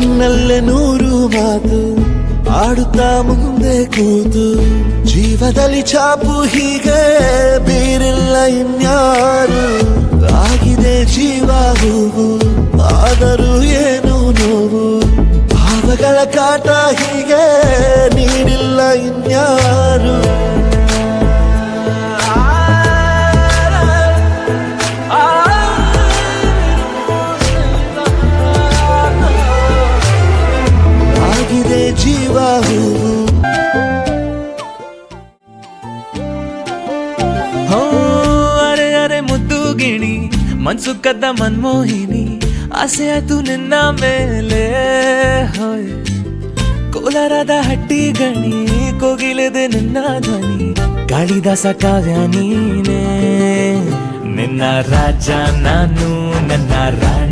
ನನ್ನಲ್ಲೇ ನೂರು ಮಾತು ಆಡುತ್ತಾ ಮುಂದೆ ಕೂತು ಜೀವದಲ್ಲಿ ಛಾಪು ಹೀಗೆ ಬೇರಿಲ್ಲ ಇನ್ಯಾರು ಆಗಿದೆ ಜೀವ ಹೂವು ಆದರೂ ಏನು ನೋವು ಭಾವಗಳ ಕಾಟ ಹೀಗೆ ನೀಡಿಲ್ಲ ಇನ್ಯಾರು ಆಗಿದೆ ಜೀವ ಹೂವು ಅರೆ ಅರೆ ಮುದ್ದು ಗಿಣಿ ಮನ್ಸು ಕದ್ದ ಮನ್ಮೋಹಿನಿ ಆಸೆ ಆಯ್ತು ನಿನ್ನ ಮೇಲೆ ಹೋಯ್ ಕೋಲಾರದ ಹಟ್ಟಿ ಗಣಿ ಕೋಗಿಲೆದೆ ನಿನ್ನ ಧ್ವನಿ ಕಾಳಿದಾಸ ಕಾವ್ಯ ನೀನೇ ನಿನ್ನ ರಾಜ ನಾನು ನನ್ನ ರಾಣಿ